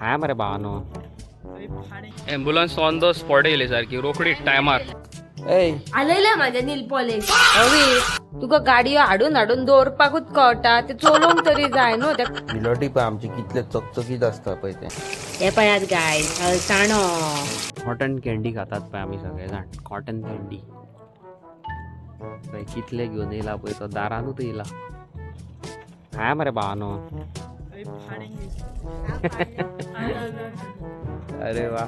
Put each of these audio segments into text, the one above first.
काय मरे भावानो ambulance on the spot येयली सारखी रोखडी टायमार. आलेला माझ्या नील पॉलिश हवी तुका गाडी हाडून हाडून दवरपाकूच कळटा ते चलोवंक तरी जाय न्हू त्या मिलोटी पण आमचे कितले चकचकीत असता पळय ते. हे पळयात गाय ताणो कॉटन कॅन्डी खातात पळय आमी सगळे जाण. कॉटन कॅन्डी पळय कितले घेवन येयला पळय तो दारानूच येयला. काय मरे भावानो अरे वा.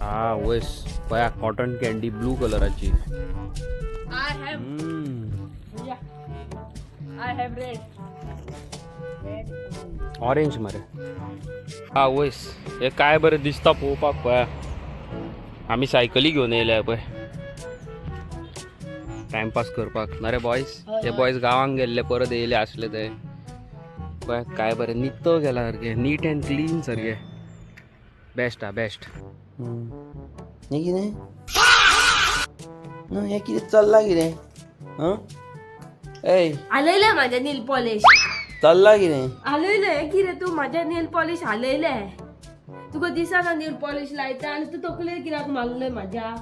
हा वयस पळया कॉटन कॅन्डी ब्लू कलराची. ऑरेंज मरे. हा वयस हे काय बरें दिसता पळोवपाक पळया. आमी सायकली घेवन येयल्या पळय टाइमपास करपाक. नरे बॉयज ते बॉयज गांवांक गेल्ले परत येयले आसले ते पळय काय बरें नित्तो गेला सारखे नीट अँड क्लीन सारखे. बेस्ट हा बेस्ट. हे कितें हे कितें चल्ला कितें आलेला माझ्या नील पॉलिश चल्ला कितें आलेले किरे तू माझ्या नील पॉलिश आलेले तुका दिसाना नील पॉलिश लायता आणि तू तकले कित्याक मारले माझ्या.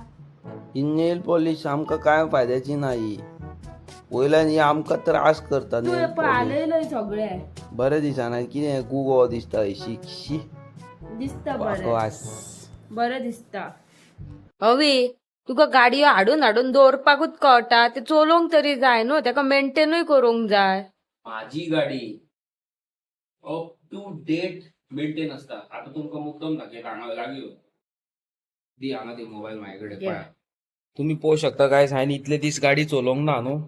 ही नेल पॉलिश आमकां काय फायद्याची नाही. वयल्यान ही आमकां त्रास करता. तू nail polish. आलेले सगळे बरें दिसना कितें गुगो दिसता शी दिसता बरें वास. बरें दिसता. हवी तुका गाडयो हाडून हाडून दवरपाकूच कळटा ते चलोवंक तरी जाय न्हू तेका मेंटेनूय करूंक जाय. माझी गाडी अप टू डेट मेंटेन असता. आता तुमकां मुद्दम दाखयता हांगा लागयो दी हांगा ती मोबाईल माझ्याकडे पळया. तुम्ही पळोवंक शकता काय हांवें इतले दीस गाडी चलोवंक ना न्हू.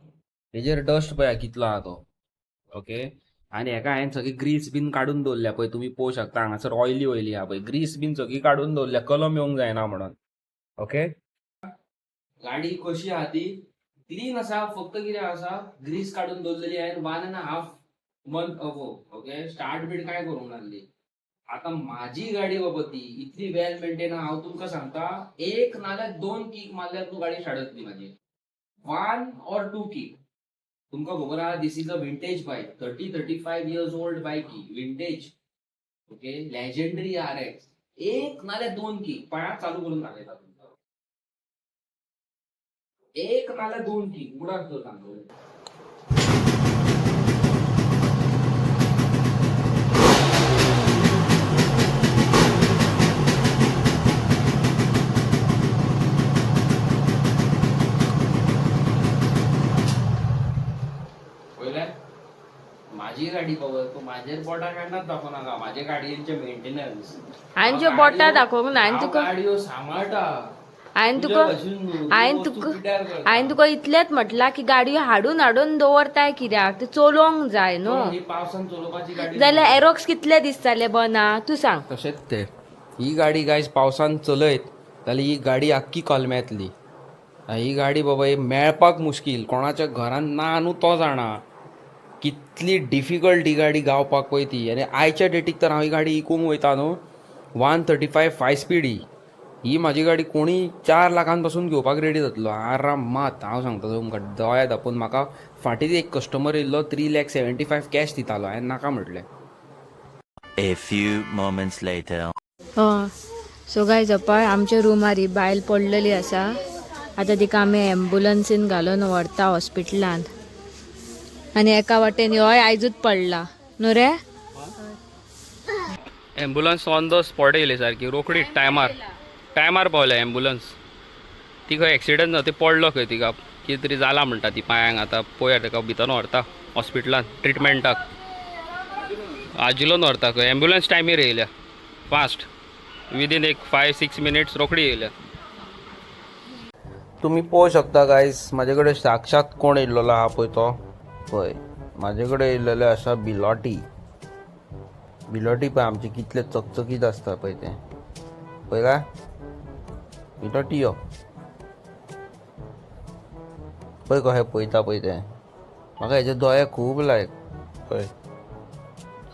हेजेर डस्ट पळया कितलो आहा तो. ओके आनी हेका हांवें सगळी ग्रीस बीन काडून दवरल्या पळय. तुम्ही पळोवंक शकता हांगासर ऑयली ऑयली आहा पळय. ग्रीस बीन सगळी काडून दवरल्या कलम येवंक जायना म्हणून. ओके गाडी कशी आहा ती क्लीन आसा. फक्त कितें आसा ग्रीस काडून दवरलेली हांवें 1.5 month ago. Okay start bit काय करूंक नासली. आता माझी गाडी बाबा ती इतली वेल मेंटेन हांव तुमकां सांगता एक नाल्यार 2 किक मारल्यार तू गाडी शाडतली माझी. 1 or 2 किक. तुमकां खबर आहा this is a vintage bike. 30-35 years old bike ही विंटेज. Okay legendary RX. एक नाल्यार 2 किक पळया चालू करून दाखयता तुमकां. एक नाल्यार 2 किक उडाक तो सांगतो. माझी गाडी पळय तू माझेर बोटा काडनात दाखोव नाका. माझ्या गाडयेचे मेंटेनन्स हांचे बोटा दाखोवंक ना हांवें तुका गाडयो सांबाळटा. हांवें तुका इतलेंच म्हटलां की गाडयो हाडून हाडून दवरताय कित्याक ते चलोवंक जाय न्हू. पावसान चलोवपाची गाडी जाल्यार एरोक्स कितले दीस जाले बना तू सांग. तशेंच ते ही गाडी गायज पावसान चलयत जाल्यार ही गाडी आख्खी कोलमेतली. ही गाडी बाबा ही मेळपाक मुश्कील. कोणाच्या घरान ना न्हू तो जाणा. कितली डिफिकल्ट ही गाडी गावपाक पळय ती. आनी आयच्या डेटीक तर हांव ही गाडी इकूंक वयता न्हू 135 5 स्पीड ही म्हाजी गाडी कोणी 4 लाखान पासून घेवपाक रेडी जातलो आरामात. हांव सांगता तुमकां दोळ्या धापून. म्हाका फाटीं एक कस्टमर येयल्लो 3,75,000 कॅश दितालो. हांवें नाका म्हटलें. A few moments later. So guys पळय आमच्या रुमार ही बायल पडलेली आसा. आतां तिका आमी एम्ब्युलन्सीन घालून व्हरता हॉस्पिटलांत. आनी एका वाटेन हय आयजूच पडला न्हू रे. एम्ब्युलन्स ऑन द स्पॉट येयली सारखी रोखडी टायमार पावल्या एम्ब्युलन्स. ती खंय एक्सिडंट जाता. ते पडलो खंय तिका कितें तरी जाला म्हणटा ती पांयांक. आतां पळया ताका भितर व्हरता हॉस्पिटलांत ट्रिटमेंटाक. आजिलोन व्हरता खंय. एम्ब्युलन्स टायमीर येयल्या फास्ट विदीन एक 5-6 मिनिट्स रोखडी येयल्या. तुम्ही पळोवंक शकता गायज म्हाजे कडेन साक्षात कोण येयल्लो आहा पळय तो पळय. म्हाजे कडेन येयल्लेले आसा बिलोटी. बिलोटी पळय आमचे कितले चकचकीत आसता पळय ते पळय काय बिलोटी यो पळय कशें पळयता पळय ते. म्हाका हेजे दोळे खूब लायक पळय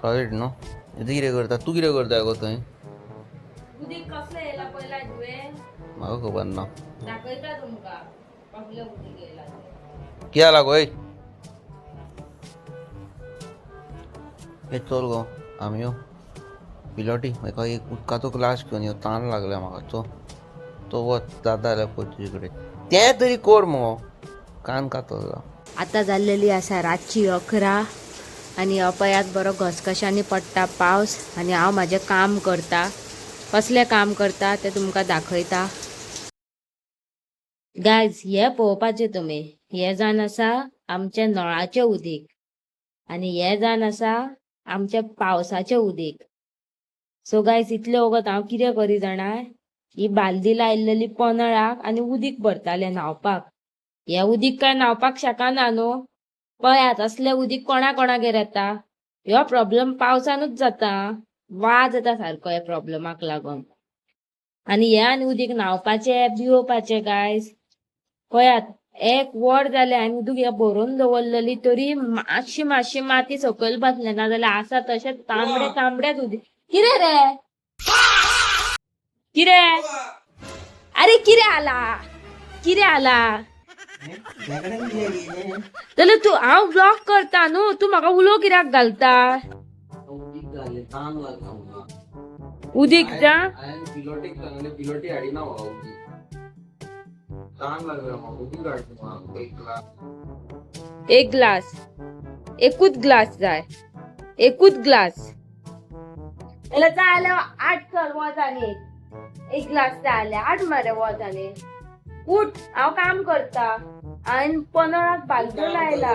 सॉलिड न्हू. हेजे कितें करता तूं कितें करता गो थंय. म्हाका खबर ना. कित्याक लागो हे चल गो आमी यो पिलोटी म्हाका एक उदकाचो ग्लास घेवन यो ताण लागला म्हाका तो वच जाता जाल्यार पळय तुजे कडेन तें तरी कोर मगो कान कातलो आता जाल्लेली आसा रातची 11 आणि अपयात बरो घसघशांनी पडटा पावस आणि हांव म्हाजें काम करता. कसलें काम करता तें तुमकां दाखयता. गायज हे पळोवपाचें तुमी. हे जावन आसा आमचे नळाचें उदीक आणि हे जावन आसा आमच्या पावसाचें उदीक. सो गायज इतले वगत हांव कितें करी जाणा, ही बालदी लायिल्ली पोनळाक आनी उदीक भरतालें न्हावपाक. हे उदीक काय न्हावपाक शकना न्हू. पळयात असले उदीक कोणागेर येता. ह्यो प्रॉब्लेम पावसानूच जाता. वाज येता सारको ह्या प्रॉब्लेमाक लागून. आणि हे आनी उदीक न्हावपाचे पिवपाचे गायज. पळयात एक वर जालें हांवें उदीक हे भरून दवरलेली तरी मातशी माती सकयल बसले ना जाल्यार आसा तशें तांबडेच उदीक. कितें रे कितें अरे कितें आला जाल्यार तू हांव ब्लॉक करता न्हू. तू म्हाका उलो कित्याक घालता. उदीक जा पिलोटी हाडिना ताण लागला म्हाका उदीक हाड एक ग्लास एकूच ग्लास जाय. एकूच ग्लास जाल्यार जाल्यार 8 चल वजाने. एक ग्लास जाल्यार 8 मरे वजाने. उठ हांव काम करता. हांवें पोनळाक बालद्यो लायला.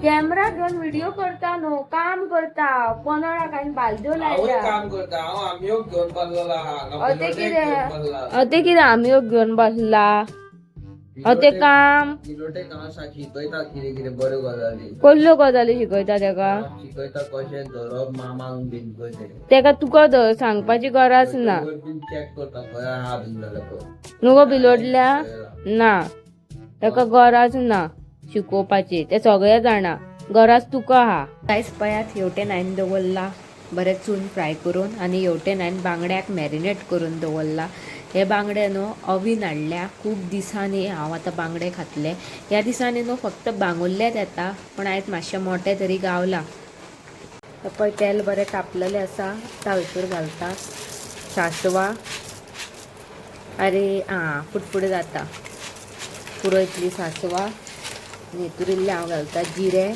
कॅमेरा घेवन व्हिडिओ करता न्हू. काम करता. पोनळाक हांवें बालद्यो लायला. अते कितें आम्यो घेवन बसला. अते काम कसल्यो गजाली शिकयता तेका तुका सांगपाची गरज ना नुगो बिलोडल्या ना. तेका गरज ना शिकोवपाची. ते सगळे जाणा. गरज तुका हा. कांयच पयात हेवटेन हांवें दवरला बरें चून फ्राय करून आणि हेवटेन हांवें बांगड्याक मॅरिनेट करून दवरला. हे बांगडे न्हू अवीन हाडल्या. खूब दिसांनी हांव आतां बांगडे खातले. ह्या दिसांनी न्हू फक्त बांगुल्लेच येता पण आयज मातशें मोठे तरी गावला. पळय तेल बरें तापलेलें आसा. आतां भितर घालता सासवां. अरे फुटफुट जाता. पुरो इतली सासवां आनी हितूर इल्लें हांव घालता जिरें.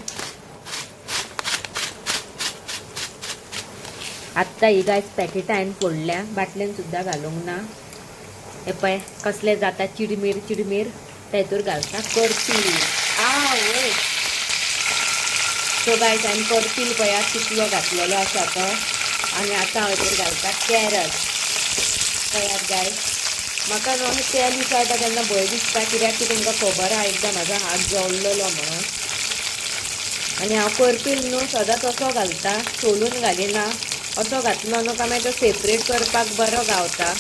आत्ता ही गायज पॅकेटां हांवें फोडल्या. बाटलेन सुद्दां घालूंक ना. हे पळय कसले जाता चिडमीर तेतूर घालता करपील. वय सो गायज हांवें करपील पळयात कितलो घातलेलो आसा तो. आनी आतां हांव हितूर घालता कॅरट. पळयात गायज म्हाका न्हू अशें तेल विचारता तेन्ना भंय दिसता कित्याक की तुमकां खबर आहा एकदां म्हाजो हात जळलेलो म्हणून. आनी हांव करपील न्हू सदांच असो घालता. सोलून घालिना. असो घातलो न्हू काय मागीर तो सेपरेट करपाक बरो गावता.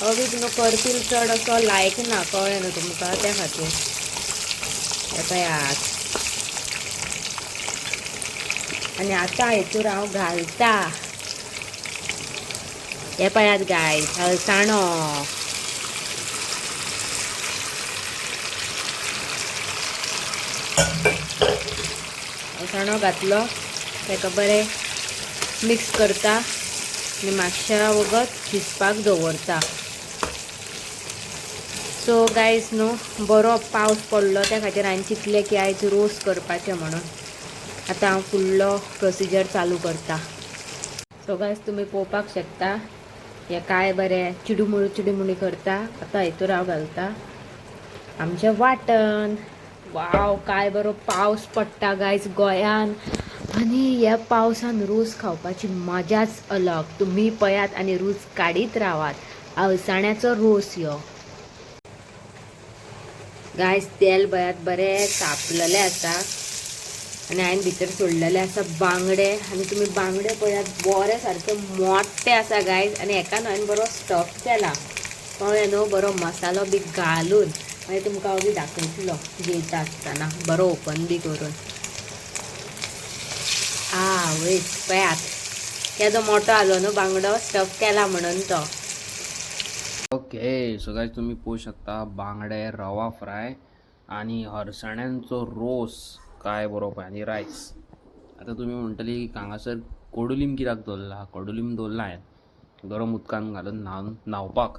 अवीक न्हू करपील चड असो लायक ना. कळ्ळें न्हू तुमकां त्या खातीर. हे पळयात आनी आतां हेतूर हांव घालता हे पळयात गायज हळसाणो. हळसाणो घातलो तेका बरें मिक्स करता आनी मातशा वगत शिजपाक दवरता. सो गायज न्हू बरो पावस पडलो त्या खातीर हांवें चिंतलें की आयज रोस करपाचें म्हणून. आतां हांव फुडलो प्रोसिजर चालू करता. सो गायज तुमी पळोवपाक शकता हे काय बरें चिडमुडी करता. आतां हितूर हांव घालता आमचें वाटण. वाव काय बरो पावस पडटा गायज गोंयान. आनी ह्या पावसान रोस खावपाची मजाच अलग. तुमी पळयात आनी रूच काडीत रावात. अळसाण्याचो रोस ह्यो. गायज तेल बयात बरें तापलेलें आसा आनी हांवें भितर सोडलेले आसा बांगडे. आनी तुमी बांगडे पळयात बरे सारके मोठे आसा गायज. आनी हेका हांवें बरो स्टफ केला. कळ्ळें न्हू बरो मसालो बी घालून. मागीर तुमकां हांव बी दाखयतलो जेयता आसतना बरो ओपन बी करून. वय पळयात केदो मोठो आलो न्हू बांगडो स्टफ केला म्हणून तो. ओके सो गायज तुम्ही पळोवंक शकता बांगडे रवा फ्राय आणि हरसाण्यांचो रोस काय बरो पळय आनी रायस आता तुम्ही म्हणटली हांगासर कोडुलीम कित्याक दवरला? कोडुलीम दवरला हांवें गरम उदकान घालून न्हावपाक.